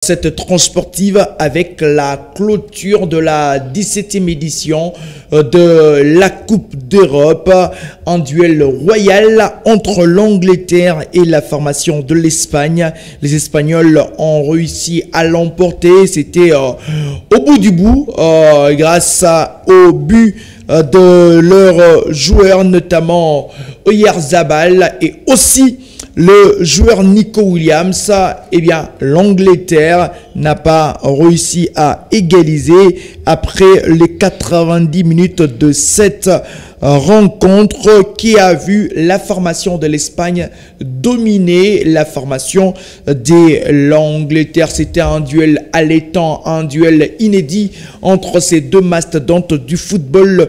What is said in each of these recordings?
Cette transportive avec la clôture de la 17e édition de la Coupe d'Europe, un duel royal entre l'Angleterre et la formation de l'Espagne. Les Espagnols ont réussi à l'emporter, c'était au bout du bout grâce au but de leurs joueurs, notamment Oyarzabal et aussi le joueur Nico Williams. Eh bien, l'Angleterre n'a pas réussi à égaliser après les 90 minutes de cette rencontre qui a vu la formation de l'Espagne dominer la formation de l'Angleterre. C'était un duel alléchant, un duel inédit entre ces deux mastodontes du football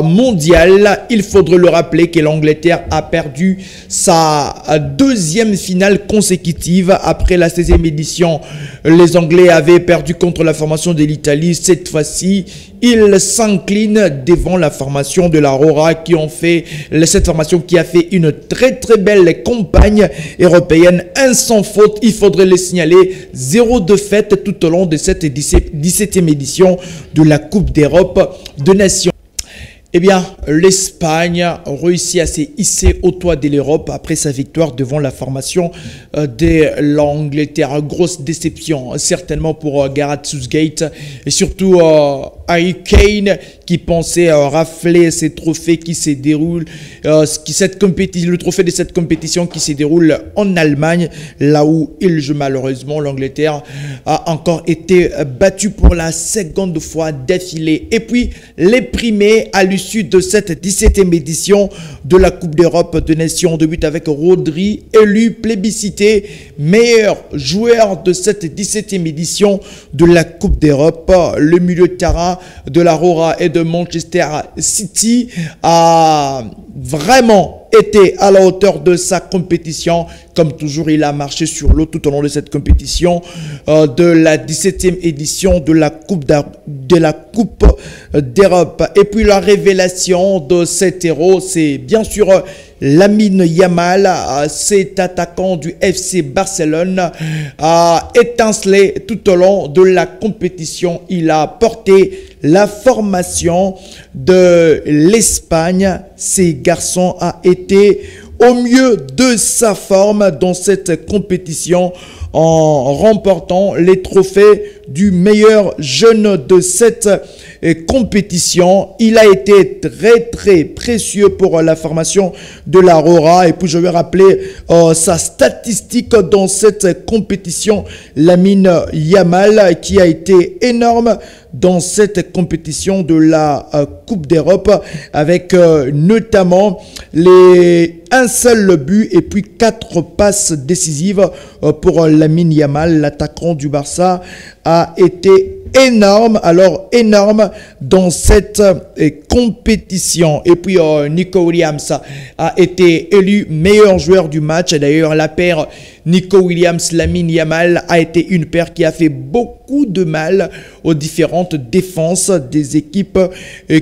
mondial. Il faudrait le rappeler que l'Angleterre a perdu sa deuxième finale consécutive après la 16e édition. Les Anglais avaient perdu contre la formation de l'Italie. Cette fois-ci, ils s'inclinent devant la formation de l'Aurora qui ont fait cette formation qui a fait une très belle campagne européenne, un sans faute, il faudrait le signaler, 0 défaite tout au long de cette 17e édition de la Coupe d'Europe de Nations. Eh bien, l'Espagne réussit à se hisser au toit de l'Europe après sa victoire devant la formation de l'Angleterre. Grosse déception, certainement pour Gareth Southgate et surtout Harry Kane qui pensait rafler ces trophées qui se déroulent, le trophée de cette compétition qui se déroule en Allemagne, là où il joue malheureusement. L'Angleterre a encore été battue pour la seconde fois d'affilée. Et puis, les primés à l'issue de cette 17e édition de la Coupe d'Europe de Nations, de but avec Rodri, élu plébiscité meilleur joueur de cette 17e édition de la Coupe d'Europe. Le milieu de terrain de l'Aurora et de Manchester City a vraiment été à la hauteur de sa compétition. Comme toujours, il a marché sur l'eau tout au long de cette compétition de la 17e édition de la Coupe d'Europe. Et puis la révélation de cet héros, c'est bien sûr Lamine Yamal. Cet attaquant du FC Barcelone a étincelé tout au long de la compétition. Il a porté la formation de l'Espagne. Ces garçons a été au mieux de sa forme dans cette compétition en remportant les trophées du meilleur jeune de cette compétition. Il a été très précieux pour la formation de l'Aurora. Et puis je vais rappeler sa statistique dans cette compétition. Lamine Yamal qui a été énorme dans cette compétition de la Coupe d'Europe avec notamment un seul but et puis 4 passes décisives pour Lamine Yamal. L'attaquant du Barça a été énorme, alors énorme dans cette compétition. Et puis Nico Williams a été élu meilleur joueur du match. D'ailleurs, la paire Nico Williams-Lamine Yamal a été une paire qui a fait beaucoup de mal aux différentes défenses des équipes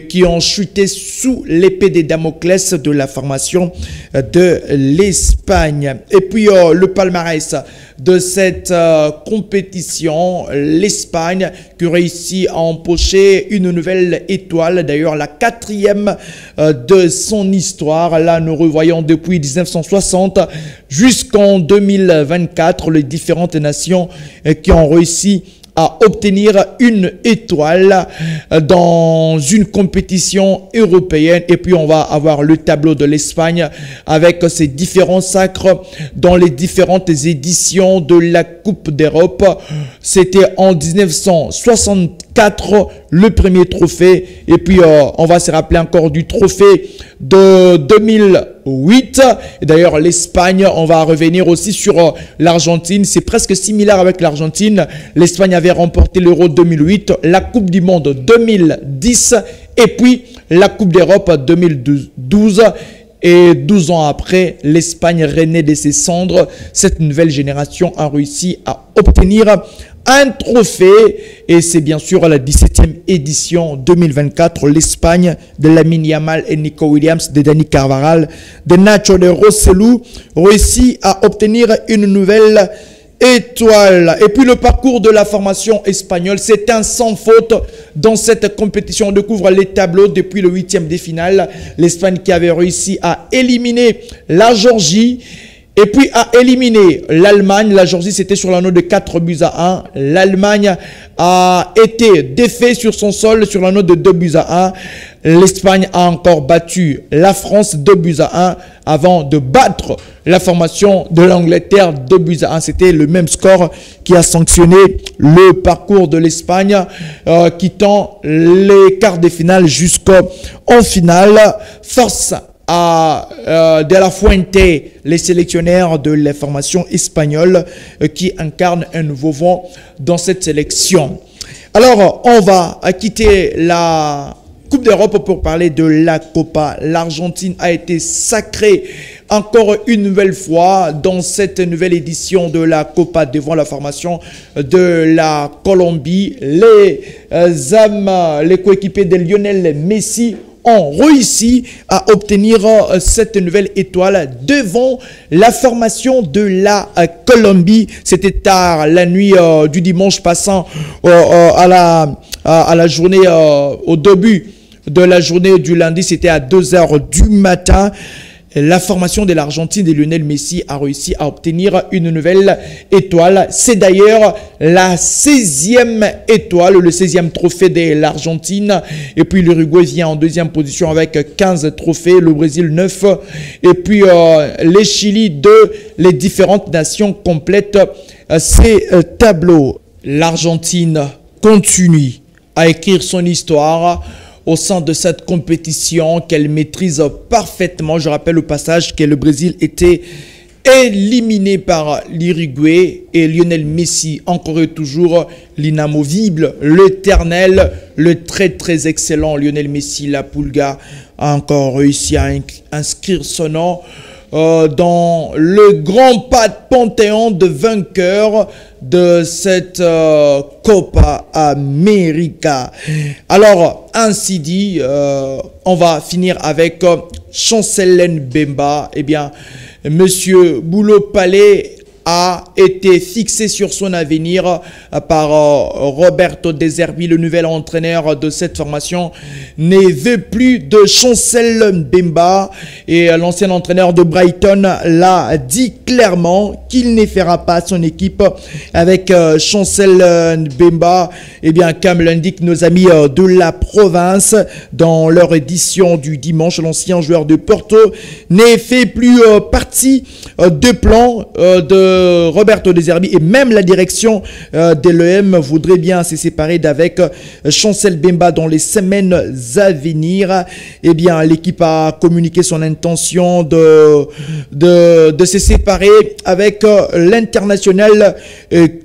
qui ont chuté sous l'épée des Damoclès de la formation de l'Espagne. Et puis le palmarès de cette compétition, l'Espagne qui réussit à empocher une nouvelle étoile, d'ailleurs la 4e de son histoire. Là, nous revoyons depuis 1960 jusqu'en 2024 les différentes nations qui ont réussi à obtenir une étoile dans une compétition européenne. Et puis on va avoir le tableau de l'Espagne avec ses différents sacres dans les différentes éditions de la Coupe d'Europe. C'était en 1964 le premier trophée. Et puis on va se rappeler encore du trophée de 2008. Et d'ailleurs l'Espagne, on va revenir aussi sur l'Argentine. C'est presque similaire avec l'Argentine. L'Espagne avait remporté l'Euro 2008, la Coupe du Monde 2010 et puis la Coupe d'Europe 2012. Et 12 ans après, l'Espagne renaît de ses cendres. Cette nouvelle génération a réussi à obtenir un trophée. Et c'est bien sûr la 17e édition 2024. L'Espagne de Lamine Yamal et Nico Williams, de Dani Carvajal, de Nacho de Rosselló réussit à obtenir une nouvelle étoile. Et puis le parcours de la formation espagnole, c'est un sans faute dans cette compétition. On découvre les tableaux depuis le 8e de finale. L'Espagne qui avait réussi à éliminer la Géorgie et puis a éliminé l'Allemagne. La Géorgie, c'était sur la note de 4-1. L'Allemagne a été défait sur son sol sur la note de 2-1. L'Espagne a encore battu la France 2-1 avant de battre la formation de l'Angleterre 2-1. C'était le même score qui a sanctionné le parcours de l'Espagne, quittant les quarts de finale jusqu'en finale. Force à De La Fuente, les sélectionneurs de la formation espagnole qui incarnent un nouveau vent dans cette sélection. Alors, on va quitter la Coupe d'Europe pour parler de la Copa. L'Argentine a été sacrée encore une nouvelle fois dans cette nouvelle édition de la Copa devant la formation de la Colombie. Les coéquipiers de Lionel Messi ont réussi à obtenir cette nouvelle étoile devant la formation de la Colombie. C'était tard la nuit du dimanche passant à la journée, au début de la journée du lundi, c'était à 2 h du matin. La formation de l'Argentine de Lionel Messi a réussi à obtenir une nouvelle étoile. C'est d'ailleurs la 16e étoile, le 16e trophée de l'Argentine. Et puis l'Uruguay vient en deuxième position avec 15 trophées, le Brésil 9. Et puis les Chili 2, les différentes nations complètent ces tableaux. L'Argentine continue à écrire son histoire au sein de cette compétition qu'elle maîtrise parfaitement. Je rappelle au passage que le Brésil était éliminé par l'Uruguay et Lionel Messi, encore et toujours l'inamovible, l'éternel, le très excellent Lionel Messi, la Pulga, a encore réussi à inscrire son nom dans le grand panthéon de vainqueurs de cette Copa América. Alors, ainsi dit, on va finir avec Chancel Mbemba. Eh bien, Monsieur Boulot Palais a été fixé sur son avenir par Roberto De Zerbi, le nouvel entraîneur de cette formation, ne veut plus de Chancel Mbemba, et l'ancien entraîneur de Brighton l'a dit clairement qu'il ne fera pas son équipe avec Chancel Mbemba. Eh bien, comme l'indiquent nos amis de la province dans leur édition du dimanche, l'ancien joueur de Porto ne fait plus partie de plan de Roberto De Zerbi, et même la direction de l'EM voudrait bien se séparer d'avec Chancel Mbemba dans les semaines à venir. Eh bien, l'équipe a communiqué son intention de se séparer avec l'international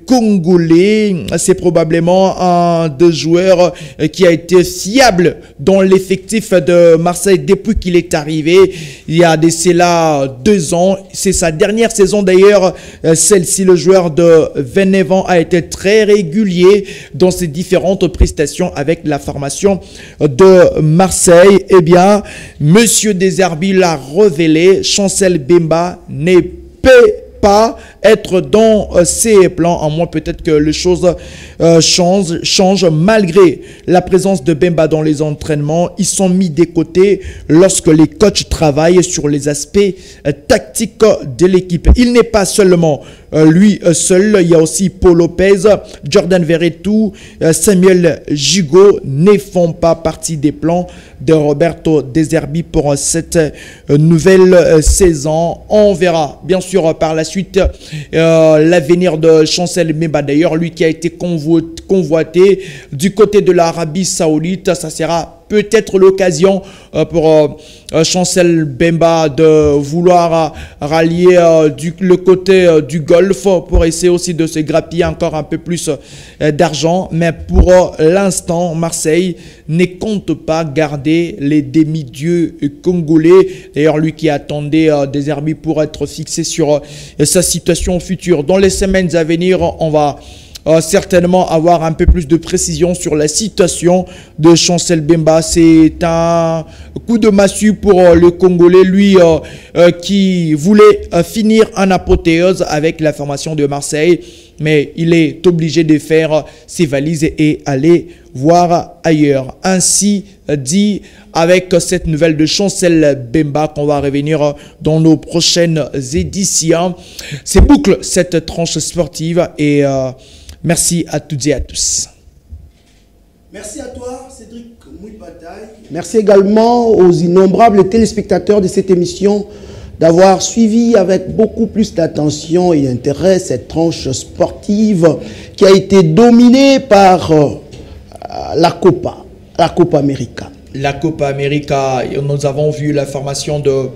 congolais. C'est probablement un des joueurs qui a été fiable dans l'effectif de Marseille depuis qu'il est arrivé il y a de cela 2 ans. C'est sa dernière saison d'ailleurs. Celle-ci, le joueur de Vénévan a été très régulier dans ses différentes prestations avec la formation de Marseille. Eh bien, Monsieur De Zerbi l'a révélé, Chancel Mbemba ne peut pas être dans ses plans, à moins peut-être que les choses changent. Malgré la présence de Mbemba dans les entraînements, ils sont mis de côté lorsque les coachs travaillent sur les aspects tactiques de l'équipe. Il n'est pas seulement lui seul, il y a aussi Paul Lopez, Jordan Verretou, Samuel Gigot ne font pas partie des plans de Roberto De Zerbi pour cette nouvelle saison. On verra bien sûr par la suite l'avenir de Chancel Mbemba, d'ailleurs lui qui a été convoité du côté de l'Arabie Saoudite. Ça sera peut-être l'occasion pour Chancel Mbemba de vouloir rallier le côté du Golfe pour essayer aussi de se grappiller encore un peu plus d'argent. Mais pour l'instant, Marseille ne compte pas garder les demi-dieux congolais. D'ailleurs, lui qui attendait De Zerbi pour être fixé sur sa situation future. Dans les semaines à venir, on va certainement avoir un peu plus de précision sur la situation de Chancel Mbemba. C'est un coup de massue pour le Congolais, lui qui voulait finir en apothéose avec la formation de Marseille. Mais il est obligé de faire ses valises et aller voir ailleurs. Ainsi dit, avec cette nouvelle de Chancel Mbemba qu'on va revenir dans nos prochaines éditions. C'est boucle cette tranche sportive et merci à toutes et à tous. Merci à toi, Cédric Mouy-Bataille. Merci également aux innombrables téléspectateurs de cette émission d'avoir suivi avec beaucoup plus d'attention et d'intérêt cette tranche sportive qui a été dominée par la Copa América. La Copa América, nous avons vu la formation de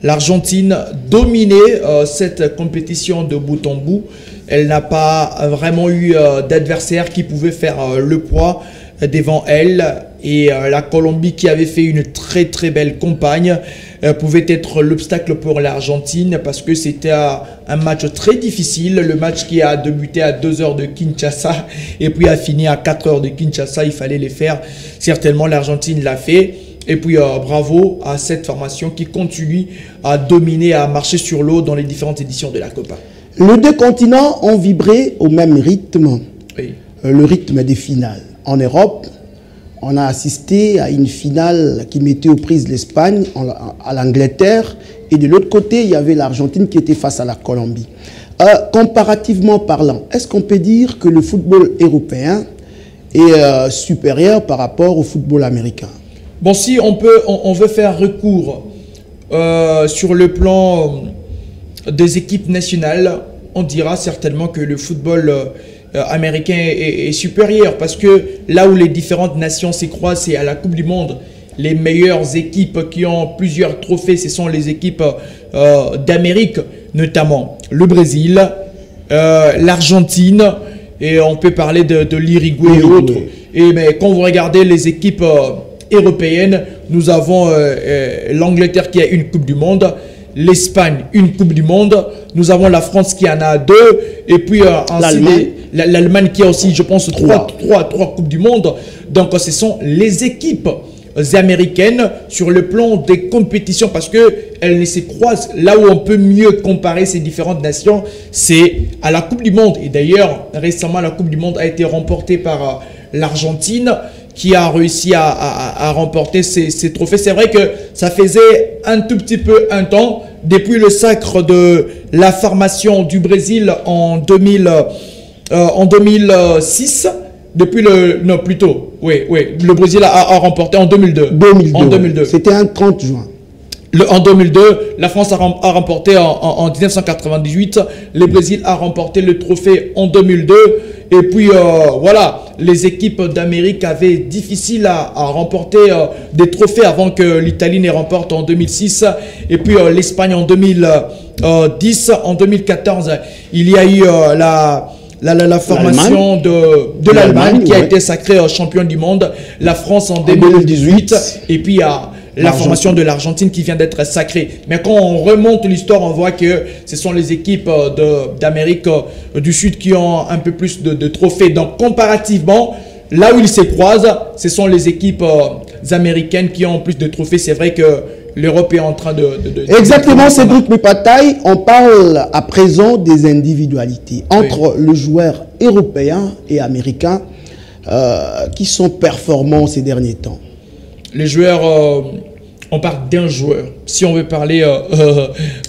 l'Argentine dominer cette compétition de bout en bout. Elle n'a pas vraiment eu d'adversaire qui pouvait faire le poids devant elle. Et la Colombie, qui avait fait une très très belle campagne, pouvait être l'obstacle pour l'Argentine parce que c'était un match très difficile. Le match qui a débuté à 2 heures de Kinshasa et puis a fini à 4 heures de Kinshasa. Il fallait les faire. Certainement, l'Argentine l'a fait. Et puis, bravo à cette formation qui continue à dominer, à marcher sur l'eau dans les différentes éditions de la Copa. Les deux continents ont vibré au même rythme, oui. Le rythme des finales. En Europe, on a assisté à une finale qui mettait aux prises l'Espagne à l'Angleterre. Et de l'autre côté, il y avait l'Argentine qui était face à la Colombie. Comparativement parlant, est-ce qu'on peut dire que le football européen est supérieur par rapport au football américain? Bon, si on veut faire recours sur le plan des équipes nationales, on dira certainement que le football américain est supérieur parce que là où les différentes nations s'écroisent, c'est à la Coupe du Monde. Les meilleures équipes qui ont plusieurs trophées, ce sont les équipes d'Amérique, notamment le Brésil, l'Argentine, et on peut parler de l'Uruguay et autres. Et mais quand vous regardez les équipes européennes, nous avons l'Angleterre qui a une Coupe du Monde, l'Espagne une Coupe du Monde, nous avons la France qui en a 2, et puis l'Allemagne qui a aussi, je pense, trois Coupes du Monde. Donc ce sont les équipes américaines sur le plan des compétitions parce qu'elles ne se croisent. Là où on peut mieux comparer ces différentes nations, c'est à la Coupe du Monde. Et d'ailleurs, récemment, la Coupe du Monde a été remportée par l'Argentine qui a réussi à remporter ces trophées. C'est vrai que ça faisait un tout petit peu un temps, depuis le sacre de la formation du Brésil en 2006, depuis le... Non, plutôt, oui, le Brésil a remporté en 2002. En 2002. C'était un 30 juin. En 2002, la France a remporté en 1998, le Brésil a remporté le trophée en 2002, et puis voilà, les équipes d'Amérique avaient difficile à remporter des trophées avant que l'Italie ne remporte en 2006, et puis l'Espagne en 2010, en 2014, il y a eu la formation de l'Allemagne qui a été sacrée champion du monde, la France en 2018, et puis la formation de l'Argentine qui vient d'être sacrée. Mais quand on remonte l'histoire, on voit que ce sont les équipes d'Amérique du Sud qui ont un peu plus de trophées. Donc comparativement, là où ils se croisent, ce sont les équipes américaines qui ont plus de trophées. C'est vrai que l'Europe est en train Exactement, Cédric Mouy-Bataille. On parle à présent des individualités entre le joueur européen et américain qui sont performants ces derniers temps. Les joueurs, on parle d'un joueur. Si on veut parler de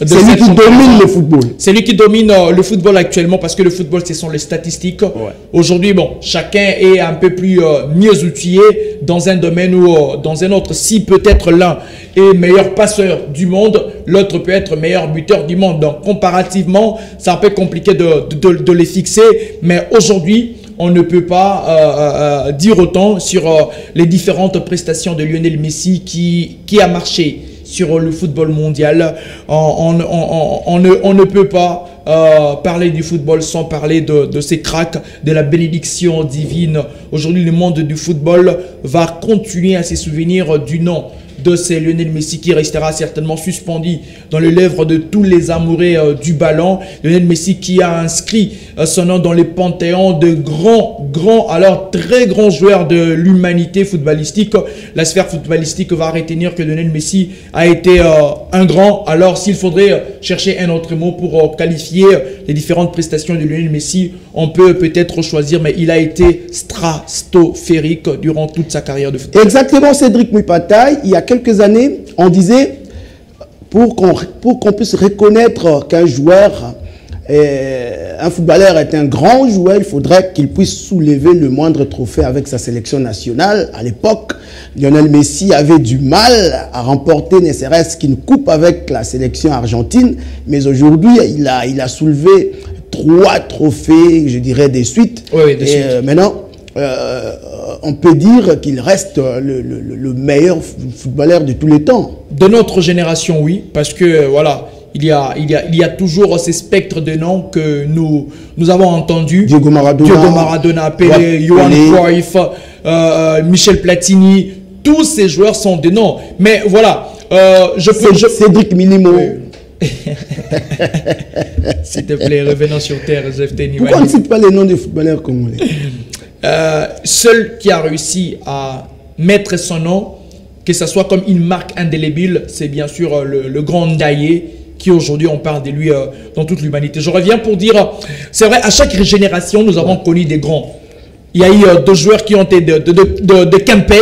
c'est lui qui domine le football. C'est lui qui domine le football actuellement parce que le football, ce sont les statistiques. Ouais. Aujourd'hui, bon, chacun est un peu plus mieux outillé dans un domaine ou dans un autre. Si peut-être l'un est meilleur passeur du monde, l'autre peut être meilleur buteur du monde. Donc, comparativement, c'est un peu compliqué de les fixer. Mais aujourd'hui, on ne peut pas dire autant sur les différentes prestations de Lionel Messi qui a marché sur le football mondial. On ne peut pas parler du football sans parler de ces cracks, de la bénédiction divine. Aujourd'hui, le monde du football va continuer à se souvenir du nom de ces Lionel Messi qui restera certainement suspendu dans les lèvres de tous les amoureux du ballon. Lionel Messi qui a inscrit son nom dans les panthéons de grands, alors très grands joueurs de l'humanité footballistique. La sphère footballistique va retenir que Lionel Messi a été un grand. Alors s'il faudrait chercher un autre mot pour qualifier les différentes prestations de Lionel Messi, on peut peut-être choisir, mais il a été stratosphérique durant toute sa carrière de football. Exactement, Cédric Mupataï. Il y a quelques années, on disait, pour qu'on puisse reconnaître qu'un joueur, un footballeur est un grand joueur, il faudrait qu'il puisse soulever le moindre trophée avec sa sélection nationale. À l'époque, Lionel Messi avait du mal à remporter ne serait-ce qu'une coupe avec la sélection argentine, mais aujourd'hui, il a soulevé 3 trophées, je dirais, des suites. Oui, des suites. Maintenant, on peut dire qu'il reste le meilleur footballeur de tous les temps. De notre génération, oui, parce que voilà, il y a toujours ces spectres de noms que nous avons entendus. Diego Maradona, Pelé, Johan Cruyff, Michel Platini, tous ces joueurs sont des noms. Mais voilà, Cédric Minimo. S'il te plaît, revenons sur terre, Zefteni. Pourquoi on ne cite pas les noms des footballeurs congolais? Seul qui a réussi à mettre son nom, que ce soit comme une marque indélébile, c'est bien sûr le grand Ndaye, qui aujourd'hui on parle de lui dans toute l'humanité. Je reviens pour dire, c'est vrai, à chaque génération, nous avons connu des grands. Il y a eu 2 joueurs qui ont été de Kempes,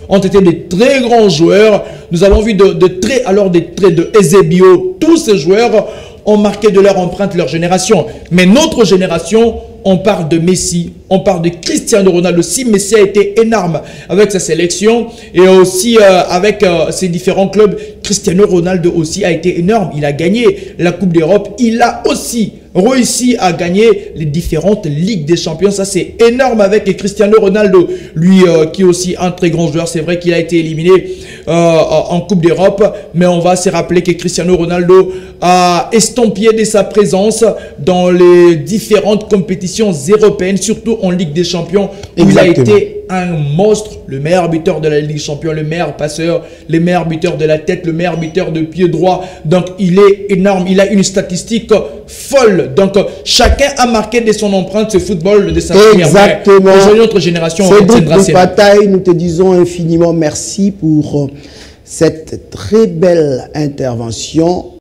ont été des très grands joueurs. Nous avons vu des traits de Eusebio. Tous ces joueurs ont marqué de leur empreinte leur génération. Mais notre génération, on parle de Messi, on parle de Cristiano Ronaldo. Si Messi a été énorme avec sa sélection et aussi avec ses différents clubs, Cristiano Ronaldo aussi a été énorme. Il a gagné la Coupe d'Europe. Il a aussi réussi à gagner les différentes Ligues des Champions. Ça, c'est énorme avec Cristiano Ronaldo. Lui qui est aussi un très grand joueur. C'est vrai qu'il a été éliminé en Coupe d'Europe. Mais on va se rappeler que Cristiano Ronaldo a estampillé de sa présence dans les différentes compétitions européennes, surtout en Ligue des Champions, où il a été un monstre, le meilleur buteur de la Ligue des Champions, le meilleur passeur, le meilleur buteur de la tête, le meilleur buteur de pied droit. Donc, il est énorme. Il a une statistique folle. Donc, chacun a marqué de son empreinte ce football de sa carrière. Exactement. Aujourd'hui, notre génération retiendra ces batailles. Nous te disons infiniment merci pour cette très belle intervention.